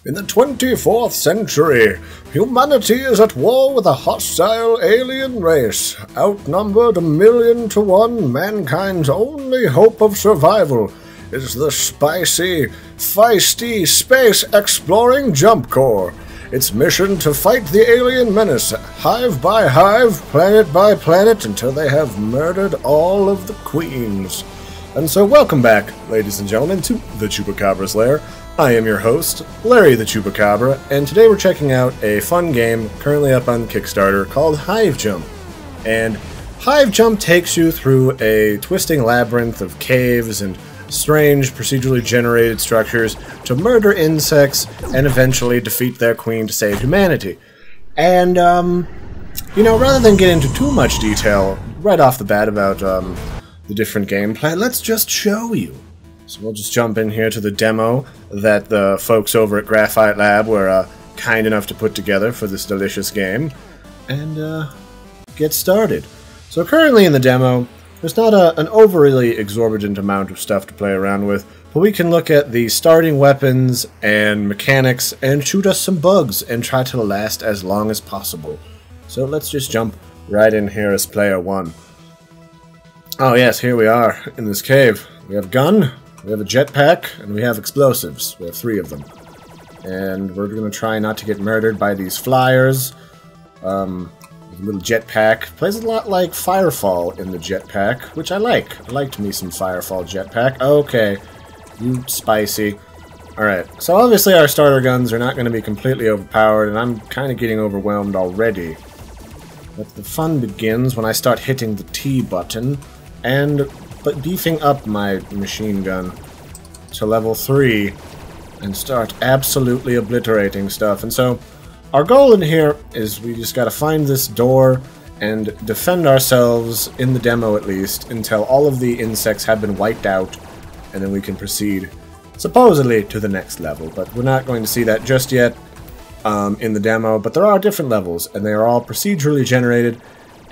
In the 24th century, humanity is at war with a hostile alien race. Outnumbered 1,000,000 to 1, mankind's only hope of survival is the spicy, feisty, space-exploring Jump Corps. Its mission to fight the alien menace, hive by hive, planet by planet, until they have murdered all of the queens. And so welcome back, ladies and gentlemen, to the Chupacabra's Lair. I am your host, Larry the Chupacabra, and today we're checking out a fun game currently up on Kickstarter called Hive Jump. And Hive Jump takes you through a twisting labyrinth of caves and strange procedurally generated structures to murder insects and eventually defeat their queen to save humanity. And, rather than get into too much detail right off the bat about the different gameplay, let's just show you. So we'll just jump in here to the demo that the folks over at Graphite Lab were kind enough to put together for this delicious game, and get started. So currently in the demo, there's not an overly exorbitant amount of stuff to play around with, but we can look at the starting weapons and mechanics and shoot us some bugs and try to last as long as possible. So let's just jump right in here as player one. Oh yes, here we are in this cave. We have a gun, we have a jetpack, and we have explosives. We have 3 of them. And we're going to try not to get murdered by these flyers. A little jetpack. Plays a lot like Firefall in the jetpack, which I like. I liked me some Firefall jetpack. Okay, you spicy. Alright, so obviously our starter guns are not going to be completely overpowered, and I'm kind of getting overwhelmed already. But the fun begins when I start hitting the T button, but beefing up my machine gun to level 3 and start absolutely obliterating stuff. And so our goal in here is we just gotta find this door and defend ourselves, in the demo at least, until all of the insects have been wiped out, and then we can proceed supposedly to the next level. But we're not going to see that just yet in the demo, but there are different levels, and they are all procedurally generated.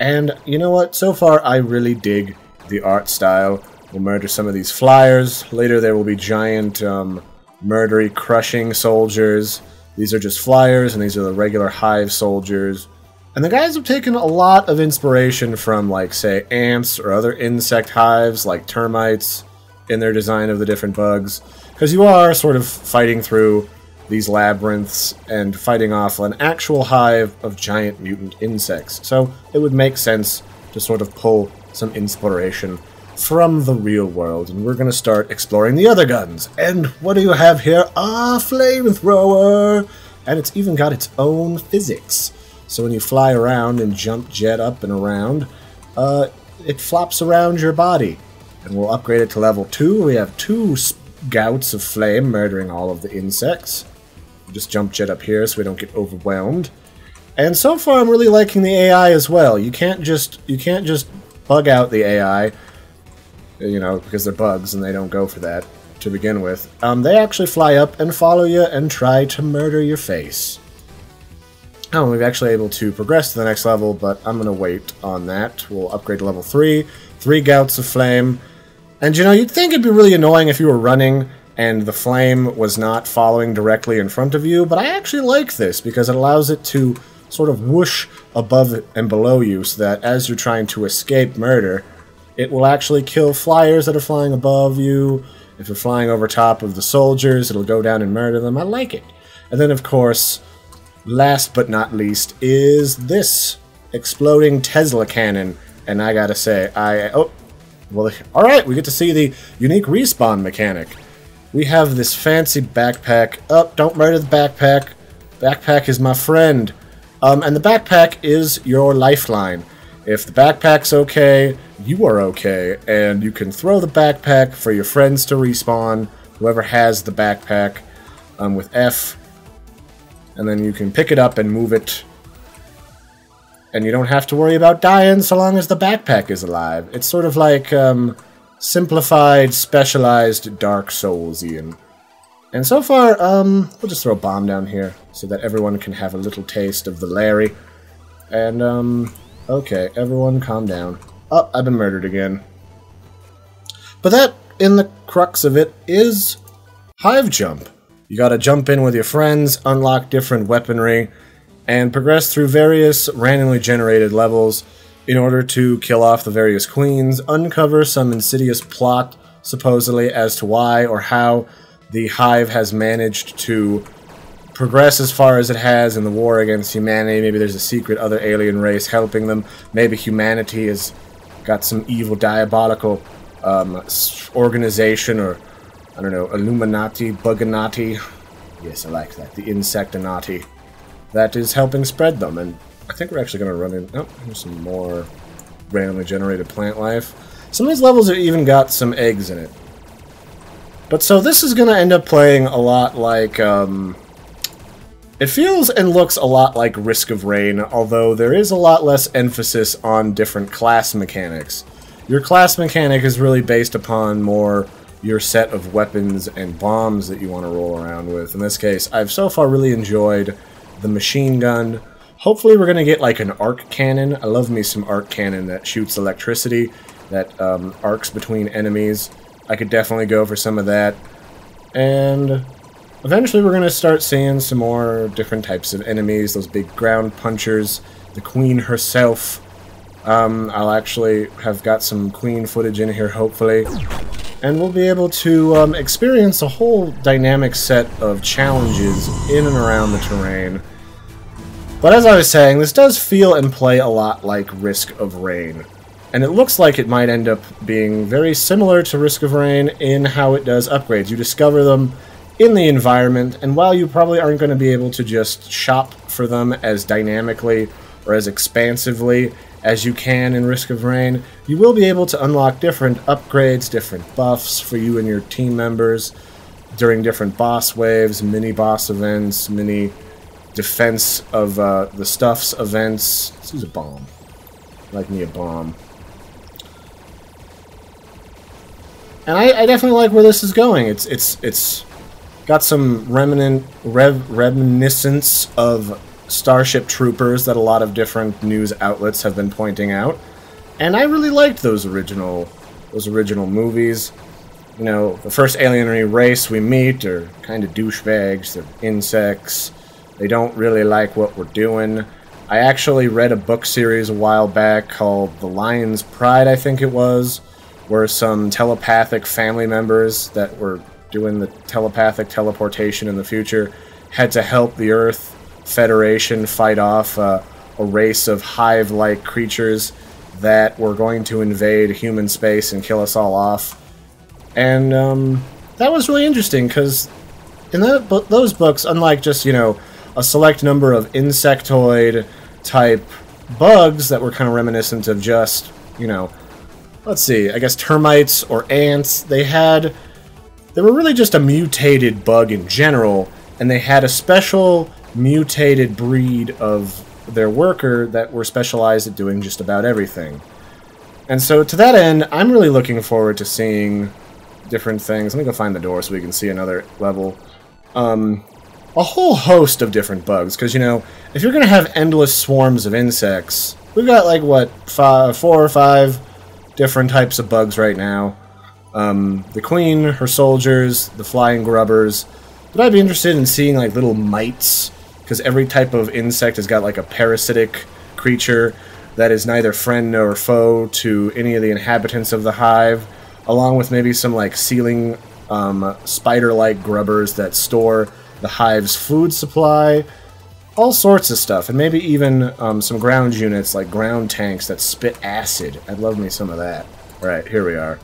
And you know what? So far I really dig the art style. We'll murder some of these flyers. Later there will be giant, murdery, crushing soldiers. These are just flyers, and these are the regular hive soldiers. And the guys have taken a lot of inspiration from, like, say, ants or other insect hives, like termites, in their design of the different bugs. Because you are sort of fighting through these labyrinths and fighting off an actual hive of giant mutant insects. So it would make sense to sort of pull some inspiration from the real world, and we're going to start exploring the other guns. And what do you have here? A flamethrower! And it's even got its own physics. So when you fly around and jump jet up and around, it flops around your body. And we'll upgrade it to level 2. We have 2 gouts of flame murdering all of the insects. We'll just jump jet up here so we don't get overwhelmed. And so far I'm really liking the AI as well. You can't just bug out the AI, because they're bugs and they don't go for that to begin with. They actually fly up and follow you and try to murder your face. Oh, we're actually able to progress to the next level, but I'm going to wait on that. We'll upgrade to level 3. 3 gouts of flame. And you'd think it'd be really annoying if you were running and the flame was not following directly in front of you, but I actually like this because it allows it to sort of whoosh above and below you, so that as you're trying to escape murder, it will actually kill flyers that are flying above you. If you're flying over top of the soldiers, it'll go down and murder them. I like it. And then, of course, last but not least, is this exploding Tesla cannon. And I gotta say, alright, we get to see the unique respawn mechanic. We have this fancy backpack. Oh, don't murder the backpack. Backpack is my friend. And the backpack is your lifeline. If the backpack's okay, you are okay, and you can throw the backpack for your friends to respawn, whoever has the backpack, with F, and then you can pick it up and move it, and you don't have to worry about dying so long as the backpack is alive. It's sort of like simplified, specialized Dark Souls-ian. And so far, we'll just throw a bomb down here so that everyone can have a little taste of the Larry. And, okay, everyone calm down. Oh, I've been murdered again. But that, in the crux of it, is Hive Jump. You gotta jump in with your friends, unlock different weaponry, and progress through various randomly generated levels in order to kill off the various queens, uncover some insidious plot, supposedly, as to why or how the Hive has managed to progress as far as it has in the war against humanity. Maybe there's a secret other alien race helping them. Maybe humanity has got some evil, diabolical organization, or, I don't know, Illuminati, Buganati. Yes, I like that. The Insectinati. That is helping spread them, and I think we're actually going to run in... Oh, here's some more randomly generated plant life. Some of these levels have even got some eggs in it. But so this is going to end up playing a lot like... It feels and looks a lot like Risk of Rain, although there is a lot less emphasis on different class mechanics. Your class mechanic is really based upon more your set of weapons and bombs that you want to roll around with. In this case, I've so far really enjoyed the machine gun. Hopefully we're going to get like an arc cannon. I love me some arc cannon that shoots electricity, that arcs between enemies. I could definitely go for some of that. And eventually we're going to start seeing some more different types of enemies, those big ground punchers, the queen herself. I'll actually have got some queen footage in here, hopefully. And we'll be able to experience a whole dynamic set of challenges in and around the terrain. But as I was saying, this does feel and play a lot like Risk of Rain. And it looks like it might end up being very similar to Risk of Rain in how it does upgrades. You discover them in the environment, and while you probably aren't going to be able to just shop for them as dynamically or as expansively as you can in Risk of Rain, you will be able to unlock different upgrades, different buffs for you and your team members during different boss waves, mini-boss events, mini-defense of the stuff's events. Let's use a bomb. Like me a bomb. And I definitely like where this is going. It's got some reminiscence of Starship Troopers that a lot of different news outlets have been pointing out, and I really liked those original movies. You know, the first alienary race we meet are kind of douchebags. They're insects. They don't really like what we're doing. I actually read a book series a while back called The Lion's Pride, I think it was, where some telepathic family members that were doing the telepathic teleportation in the future had to help the Earth Federation fight off a race of hive-like creatures that were going to invade human space and kill us all off. And that was really interesting, because in those books, unlike just, you know, a select number of insectoid-type bugs that were kind of reminiscent of just, you know, let's see, I guess termites or ants, they were really just a mutated bug in general, and they had a special mutated breed of their worker that were specialized at doing just about everything. And so to that end, I'm really looking forward to seeing different things. Let me go find the door so we can see another level. A whole host of different bugs, because, you know, if you're going to have endless swarms of insects, we've got, like, what, 4 or 5 different types of bugs right now. The queen, her soldiers, the flying grubbers. But I'd be interested in seeing, like, little mites, because every type of insect has got, like, a parasitic creature that is neither friend nor foe to any of the inhabitants of the hive, along with maybe some, like, ceiling spider-like grubbers that store the hive's food supply, all sorts of stuff, and maybe even some ground units, like ground tanks that spit acid. I'd love me some of that. Alright, here we are.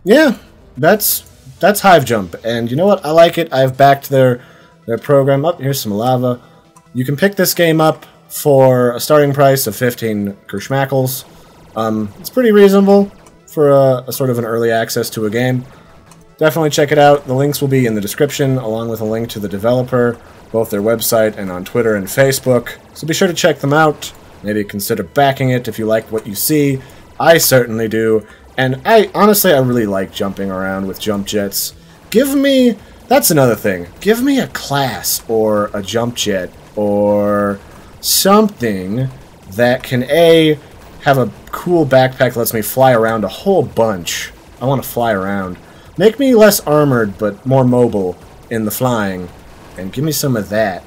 Yeah, that's Hive Jump, and you know what? I like it. I've backed their program. Oh, here's some lava. You can pick this game up for a starting price of 15 Kerschmackles. It's pretty reasonable for a sort of an early access to a game. Definitely check it out. The links will be in the description, along with a link to the developer, both their website and on Twitter and Facebook. So be sure to check them out. Maybe consider backing it if you like what you see. I certainly do. And honestly, I really like jumping around with jump jets. That's another thing. Give me a class or a jump jet or something that can, A, have a cool backpack that lets me fly around a whole bunch. I want to fly around. Make me less armored, but more mobile in the flying. And give me some of that.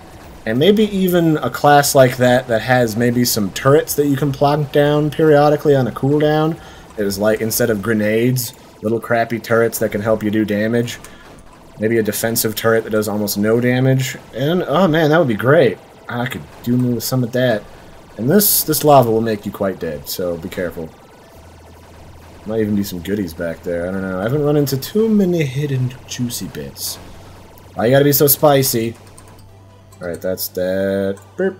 And maybe even a class like that that has maybe some turrets that you can plonk down periodically on a cooldown. It was like, instead of grenades, little crappy turrets that can help you do damage. Maybe a defensive turret that does almost no damage. And, oh man, that would be great. I could do me with some of that. And this lava will make you quite dead, so be careful. Might even be some goodies back there, I don't know. I haven't run into too many hidden juicy bits. Why you gotta be so spicy? Alright, that's that. Burp.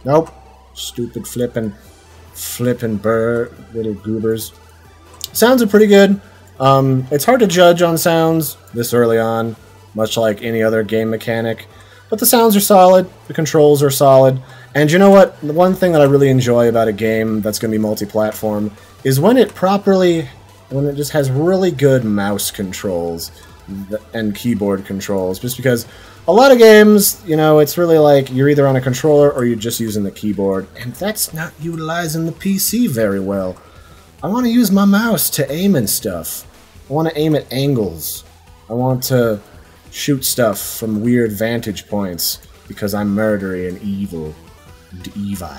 Nope. Stupid flippin' bird, little goobers. Sounds are pretty good. It's hard to judge on sounds this early on, much like any other game mechanic. But the sounds are solid, the controls are solid, and you know what? The one thing that I really enjoy about a game that's going to be multi-platform is when it just has really good mouse controls and keyboard controls, just because a lot of games, you know, it's really like you're either on a controller or you're just using the keyboard, and that's not utilizing the PC very well. I want to use my mouse to aim and stuff. I want to aim at angles. I want to shoot stuff from weird vantage points because I'm murdery and evil and evil.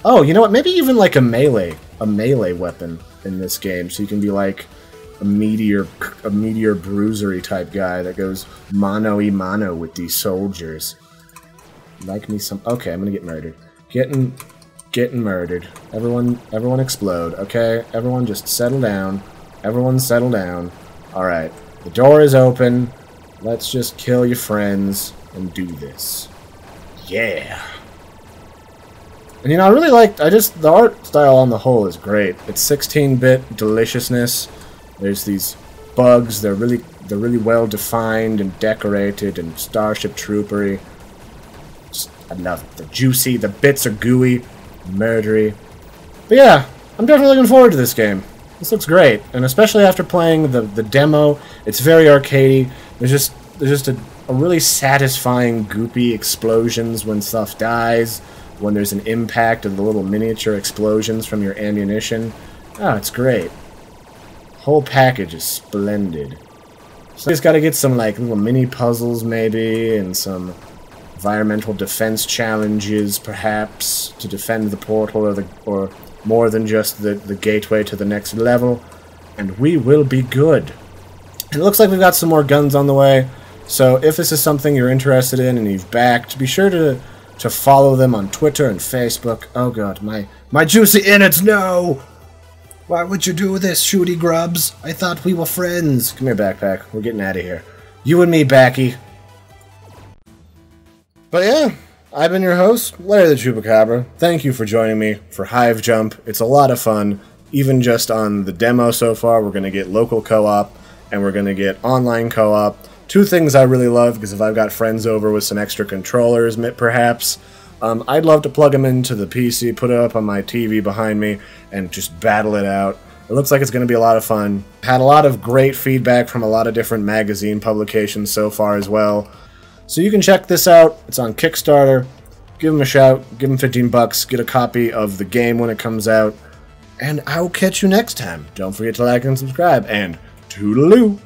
Oh, you know what? Maybe even like a melee weapon in this game, so you can be like a meteor bruisery type guy that goes mano-y-mano with these soldiers. Like me some. Okay, I'm gonna get murdered. Getting murdered. Everyone explode. Okay, everyone just settle down. Everyone settle down. All right. The door is open. Let's just kill your friends and do this. Yeah. And you know, I really like, the art style on the whole is great. It's 16-bit deliciousness. There's these bugs. They're really well defined and decorated and Starship Troopery. I love it. They're juicy. The bits are gooey, murdery. But yeah, I'm definitely looking forward to this game. This looks great, and especially after playing the demo, it's very arcadey. There's just a really satisfying goopy explosions when stuff dies, when there's an impact of the little miniature explosions from your ammunition. Oh, it's great. Whole package is splendid. So I just gotta get some like little mini puzzles maybe, and some environmental defense challenges perhaps to defend the portal or more than just the gateway to the next level, and we will be good. It looks like we've got some more guns on the way, so if this is something you're interested in and you've backed, be sure to follow them on Twitter and Facebook. Oh god, my juicy innards, no! Why would you do this, shooty grubs? I thought we were friends. Come here, backpack. We're getting out of here. You and me, Backy. But yeah, I've been your host, Larry the Chupacabra. Thank you for joining me for Hive Jump. It's a lot of fun. Even just on the demo so far, we're going to get local co-op, and we're going to get online co-op. Two things I really love, because if I've got friends over with some extra controllers, perhaps, I'd love to plug them into the PC, put it up on my TV behind me, and just battle it out. It looks like it's going to be a lot of fun. Had a lot of great feedback from a lot of different magazine publications so far as well. So you can check this out. It's on Kickstarter. Give them a shout. Give them 15 bucks. Get a copy of the game when it comes out. And I will catch you next time. Don't forget to like and subscribe. And toodaloo!